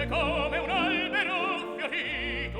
flosse come un albero fiorito,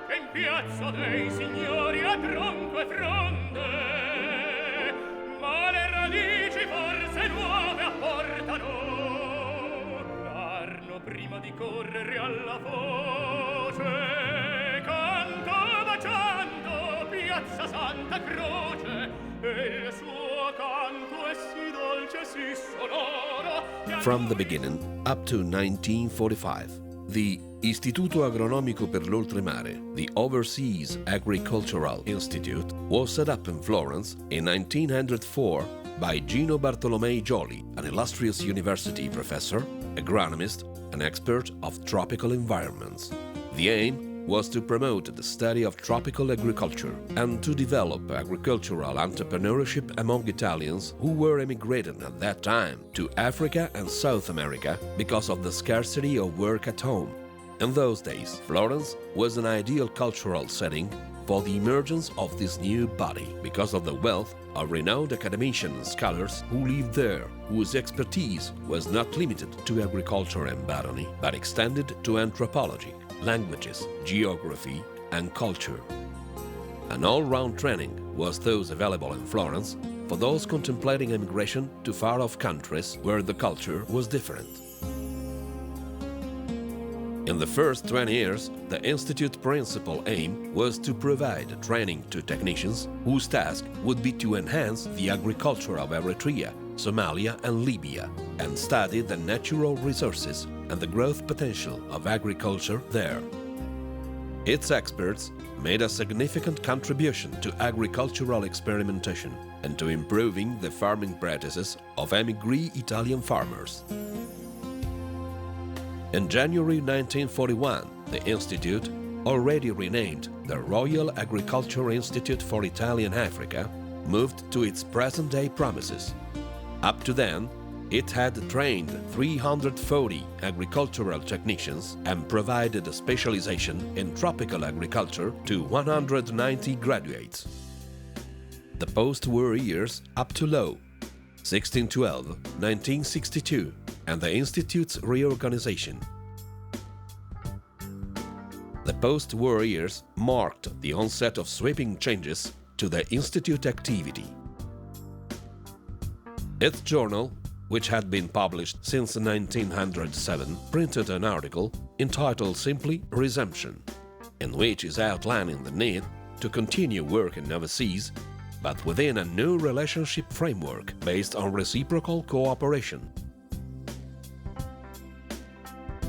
che in piazza dei signori a tronco e fronde, ma le radici forse nuove apportano. L'arno prima di correre alla foce, canto baciando piazza Santa Croce, e il suo canto è sì dolce, sì sonoro. From the beginning, up to 1945, the Istituto Agronomico per l'Oltremare, the Overseas Agricultural Institute, was set up in Florence in 1904 by Gino Bartolomei Joly, an illustrious university professor, agronomist, and expert of tropical environments. The aim was to promote the study of tropical agriculture and to develop agricultural entrepreneurship among Italians who were emigrating at that time to Africa and South America because of the scarcity of work at home. In those days, Florence was an ideal cultural setting for the emergence of this new body because of the wealth of renowned academicians and scholars who lived there, whose expertise was not limited to agriculture and botany, but extended to anthropology, languages, geography, and culture. An all-round training was thus available in Florence for those contemplating emigration to far-off countries where the culture was different. In the first 20 years, the Institute's principal aim was to provide training to technicians whose task would be to enhance the agriculture of Eritrea, Somalia and Libya, and study the natural resources and the growth potential of agriculture there. Its experts made a significant contribution to agricultural experimentation and to improving the farming practices of émigré Italian farmers. In January 1941, the Institute, already renamed the Royal Agriculture Institute for Italian Africa, moved to its present-day premises. Up to then, it had trained 340 agricultural technicians and provided a specialization in tropical agriculture to 190 graduates. The post-war years up to Law, 1612, 1962, and the Institute's reorganization. The post-war years marked the onset of sweeping changes to the Institute activity. Its journal, which had been published since 1907, printed an article entitled simply Resumption, in which is outlining the need to continue working overseas, but within a new relationship framework based on reciprocal cooperation.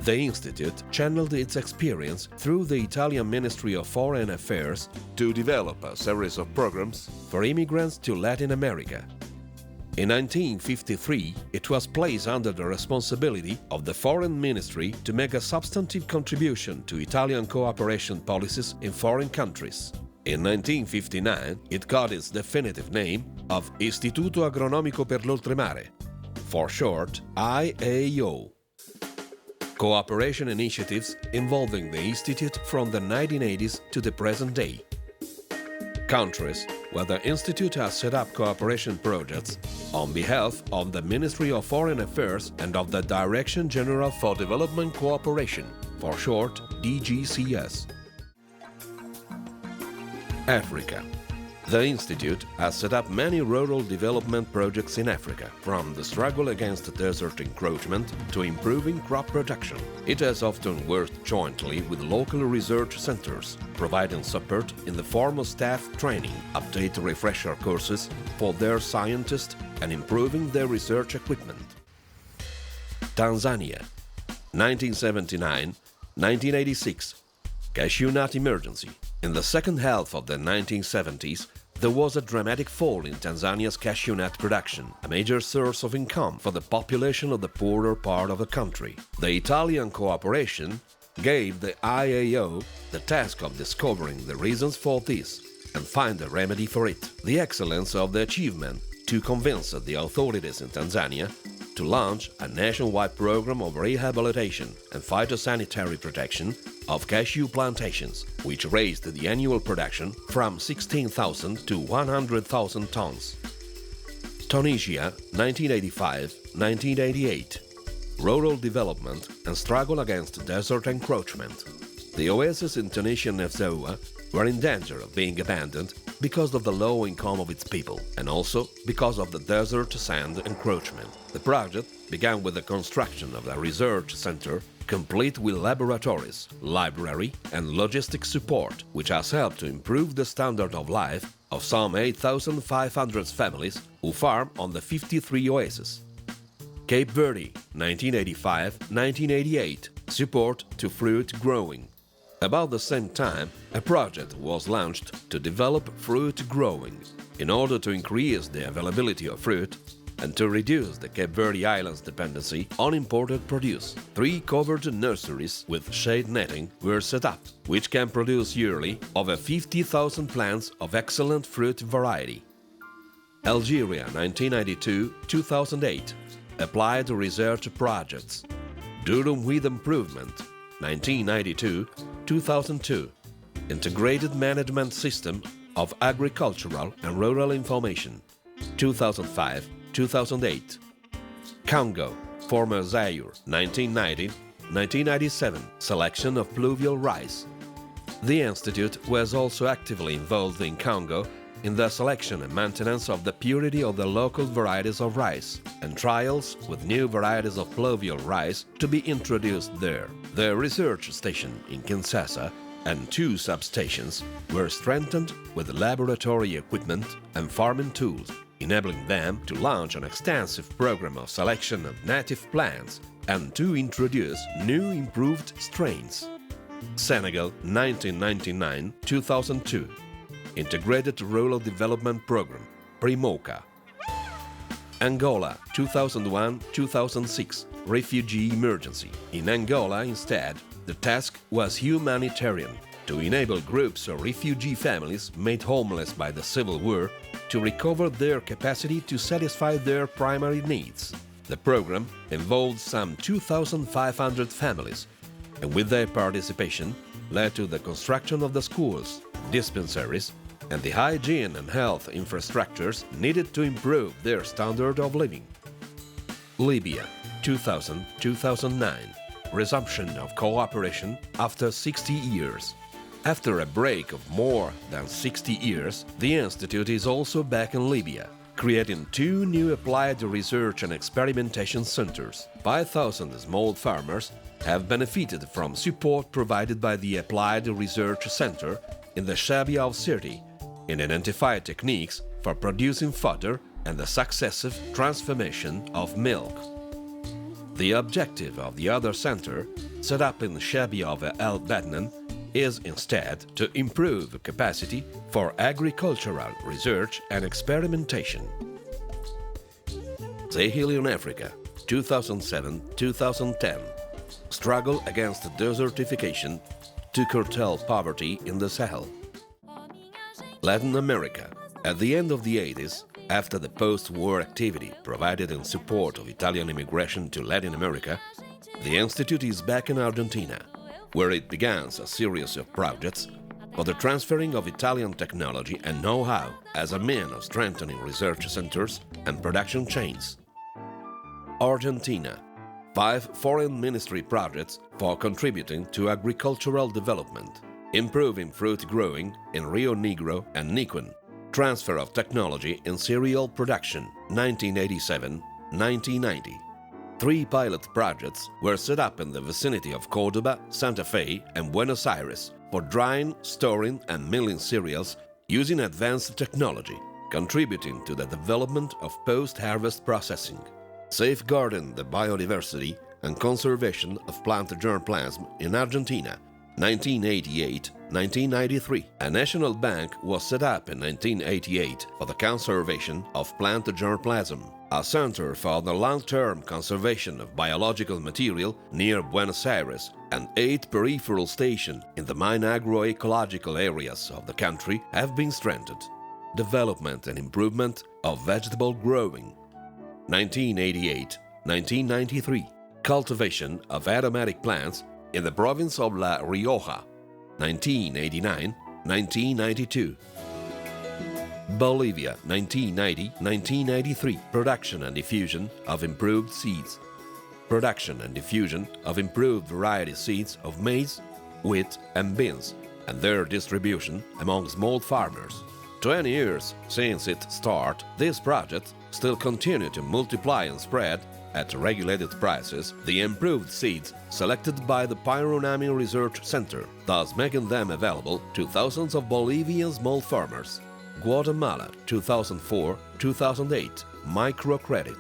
The Institute channeled its experience through the Italian Ministry of Foreign Affairs to develop a series of programs for immigrants to Latin America. In 1953, it was placed under the responsibility of the Foreign Ministry to make a substantive contribution to Italian cooperation policies in foreign countries. In 1959, it got its definitive name of Istituto Agronomico per l'Oltremare, for short IAO. Cooperation initiatives involving the Institute from the 1980s to the present day. Countries where the Institute has set up cooperation projects on behalf of the Ministry of Foreign Affairs and of the Direction General for Development Cooperation, for short DGCS. Africa. The Institute has set up many rural development projects in Africa, from the struggle against desert encroachment to improving crop production. It has often worked jointly with local research centers, providing support in the form of staff training, update refresher courses for their scientists, and improving their research equipment. Tanzania, 1979-1986, cashew nut emergency. In the second half of the 1970s, there was a dramatic fall in Tanzania's cashew nut production, a major source of income for the population of the poorer part of the country. The Italian cooperation gave the IAO the task of discovering the reasons for this and find a remedy for it. The excellence of the achievement to convince the authorities in Tanzania to launch a nationwide program of rehabilitation and phytosanitary protection of cashew plantations, which raised the annual production from 16,000 to 100,000 tons. Tunisia, 1985-1988. rural development and struggle against desert encroachment. The oases in Tunisian Nefzaoua were in danger of being abandoned because of the low income of its people and also because of the desert sand encroachment. The project began with the construction of a research center complete with laboratories, library and logistic support, which has helped to improve the standard of life of some 8,500 families who farm on the 53 oases. Cape Verde, 1985-1988, support to fruit growing. About the same time, a project was launched to develop fruit growing in order to increase the availability of fruit and to reduce the Cape Verde Islands' dependency on imported produce. 3 covered nurseries with shade netting were set up, which can produce yearly over 50,000 plants of excellent fruit variety. Algeria, 1992-2008, applied research projects. Durum with Improvement, 1992-2002, Integrated Management System of Agricultural and Rural Information, 2005-2008. Congo, former Zaire, 1990-1997, selection of pluvial rice. The Institute was also actively involved in Congo in the selection and maintenance of the purity of the local varieties of rice, and trials with new varieties of pluvial rice to be introduced there. The research station in Kinshasa and 2 substations were strengthened with laboratory equipment and farming tools, enabling them to launch an extensive program of selection of native plants and to introduce new improved strains. Senegal, 1999-2002, Integrated Rural Development Program, PRIMOCA. Angola, 2001-2006, Refugee Emergency. In Angola, instead, the task was humanitarian, to enable groups of refugee families made homeless by the civil war to recover their capacity to satisfy their primary needs. The program involved some 2,500 families, and with their participation led to the construction of the schools, dispensaries, and the hygiene and health infrastructures needed to improve their standard of living. Libya, 2000-2009, resumption of cooperation after 60 years. After a break of more than 60 years, the Institute is also back in Libya, creating 2 new applied research and experimentation centers. 5,000 small farmers have benefited from support provided by the Applied Research Center in the Shabia city in identified techniques for producing fodder and the successive transformation of milk. The objective of the other center, set up in Shabia of El Badnan, is instead to improve capacity for agricultural research and experimentation. Sahelian Africa, 2007-2010, struggle against desertification to curtail poverty in the Sahel. Latin America, at the end of the 80s, after the post-war activity provided in support of Italian immigration to Latin America, the Institute is back in Argentina, where it begins a series of projects for the transferring of Italian technology and know-how as a means of strengthening research centers and production chains. Argentina, 5 foreign ministry projects for contributing to agricultural development, improving fruit growing in Rio Negro and Niquén, transfer of technology in cereal production, 1987-1990. 3 pilot projects were set up in the vicinity of Córdoba, Santa Fe, and Buenos Aires for drying, storing, and milling cereals using advanced technology, contributing to the development of post-harvest processing, safeguarding the biodiversity and conservation of plant germplasm in Argentina, 1988-1993. A national bank was set up in 1988 for the conservation of plant germplasm, a center for the long-term conservation of biological material near Buenos Aires, and 8 peripheral stations in the main agroecological areas of the country have been strengthened. Development and improvement of vegetable growing, 1988-1993. Cultivation of aromatic plants in the province of La Rioja, 1989-1992. Bolivia, 1990-1993. Production and diffusion of improved seeds. production and diffusion of improved variety seeds of maize, wheat and beans, and their distribution among small farmers. 20 years since its start, this project still continues to multiply and spread at regulated prices the improved seeds selected by the Pyronami Research Center, thus making them available to thousands of Bolivian small farmers. Guatemala 2004-2008 Microcredit.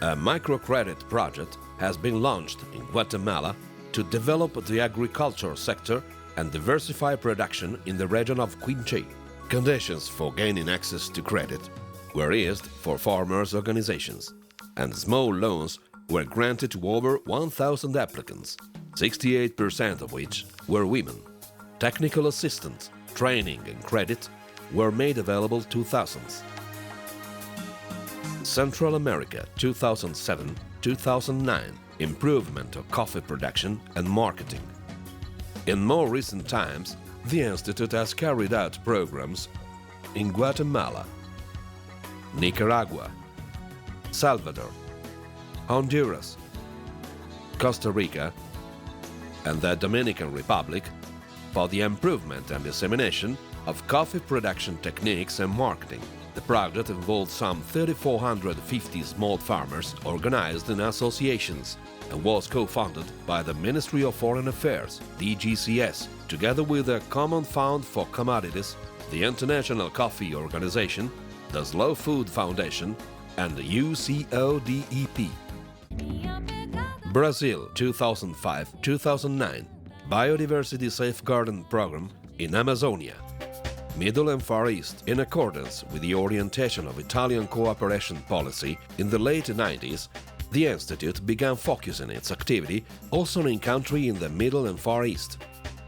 A microcredit project has been launched in Guatemala to develop the agriculture sector and diversify production in the region of Quinché. Conditions for gaining access to credit were eased for farmers' organizations, and small loans were granted to over 1,000 applicants, 68% of which were women. Technical assistance, training and credit were made available to thousands. Central America 2007-2009 Improvement of coffee production and marketing. In more recent times, the Institute has carried out programs in Guatemala, Nicaragua, Salvador, Honduras, Costa Rica, and the Dominican Republic for the improvement and dissemination of coffee production techniques and marketing. The project involved some 3,450 small farmers organized in associations and was co-funded by the Ministry of Foreign Affairs, DGCS, together with the Common Fund for Commodities, the International Coffee Organization, the Slow Food Foundation, and the UCODEP. Brazil 2005-2009 Biodiversity Safeguarding Program in Amazonia. Middle and Far East, in accordance with the orientation of Italian cooperation policy in the late 90s, the Institute began focusing its activity also in countries in the Middle and Far East.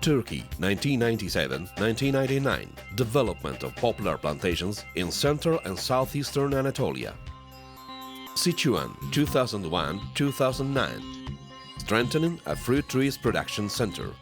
Turkey 1997-1999 Development of popular plantations in Central and Southeastern Anatolia. Sichuan 2001-2009 Strengthening a fruit trees production center.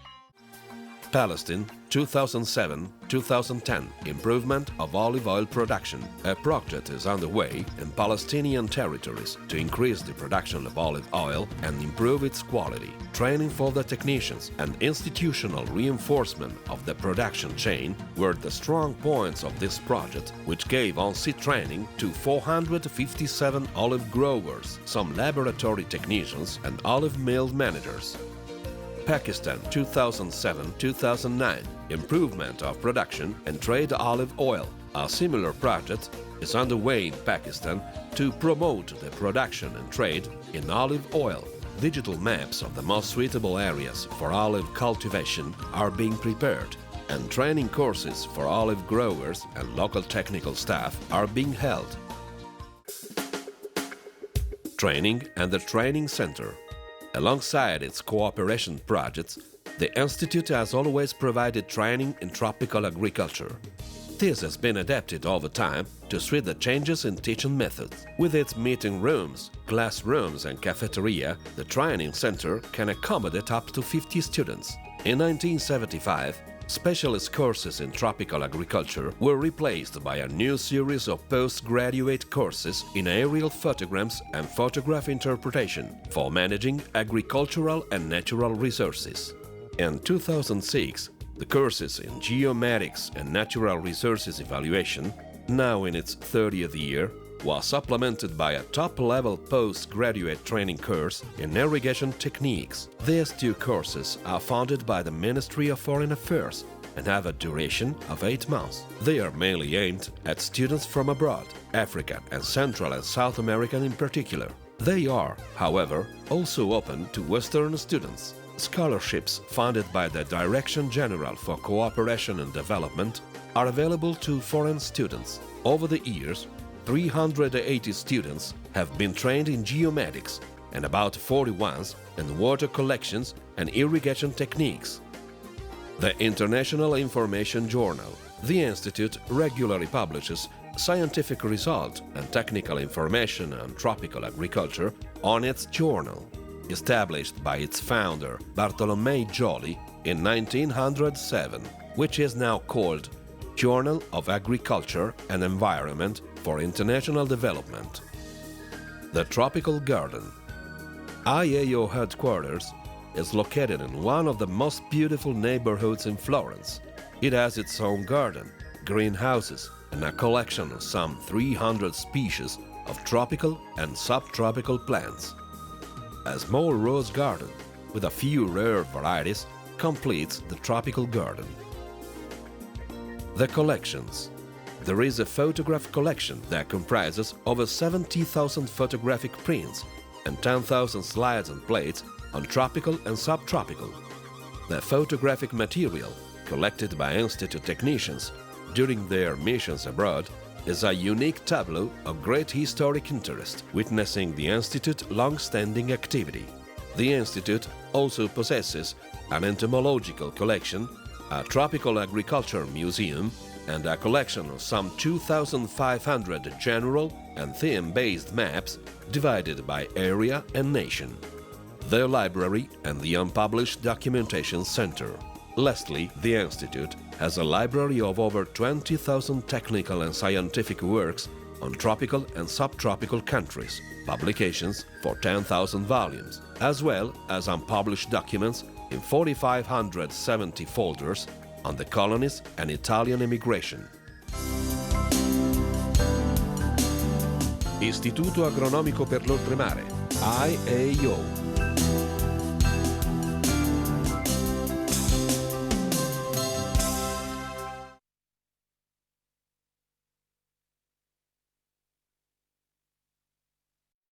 Palestine 2007-2010 Improvement of olive oil production. A project is underway in Palestinian territories to increase the production of olive oil and improve its quality. Training for the technicians and institutional reinforcement of the production chain were the strong points of this project, which gave on-site training to 457 olive growers, some laboratory technicians and olive mill managers. Pakistan 2007-2009 Improvement of production and trade olive oil. A similar project is underway in Pakistan to promote the production and trade in olive oil. Digital maps of the most suitable areas for olive cultivation are being prepared, and training courses for olive growers and local technical staff are being held. Training and the Training Center. Alongside its cooperation projects, the Institute has always provided training in tropical agriculture. This has been adapted over time to suit the changes in teaching methods. With its meeting rooms, classrooms and cafeteria, the training center can accommodate up to 50 students. In 1975, specialist courses in tropical agriculture were replaced by a new series of postgraduate courses in aerial photograms and photograph interpretation for managing agricultural and natural resources. In 2006, the courses in geomatics and natural resources evaluation, now in its 30th year, was supplemented by a top-level postgraduate training course in irrigation techniques. These two courses are funded by the Ministry of Foreign Affairs and have a duration of 8 months. They are mainly aimed at students from abroad, Africa and Central and South America in particular. They are, however, also open to Western students. Scholarships funded by the Direction General for Cooperation and Development are available to foreign students. Over the years, 380 students have been trained in geomatics and about 41 in water collections and irrigation techniques. The International Information Journal. The Institute regularly publishes scientific results and technical information on tropical agriculture on its journal, established by its founder Bartolomé Joly in 1907, which is now called Journal of Agriculture and Environment for International Development. The Tropical Garden. IAO headquarters is located in one of the most beautiful neighborhoods in Florence. It has its own garden, greenhouses, and a collection of some 300 species of tropical and subtropical plants. A small rose garden with a few rare varieties completes the tropical garden. The collections. There is a photograph collection that comprises over 70,000 photographic prints and 10,000 slides and plates on tropical and subtropical. The photographic material collected by Institute technicians during their missions abroad is a unique tableau of great historic interest, witnessing the Institute's long-standing activity. The Institute also possesses an entomological collection, a tropical agriculture museum, and a collection of some 2,500 general and theme-based maps divided by area and nation. The library and the Unpublished Documentation Center. Lastly, the Institute has a library of over 20,000 technical and scientific works on tropical and subtropical countries, publications for 10,000 volumes, as well as unpublished documents in 4,570 folders on the colonies and Italian immigration. Istituto Agronomico per l'Oltremare, IAO.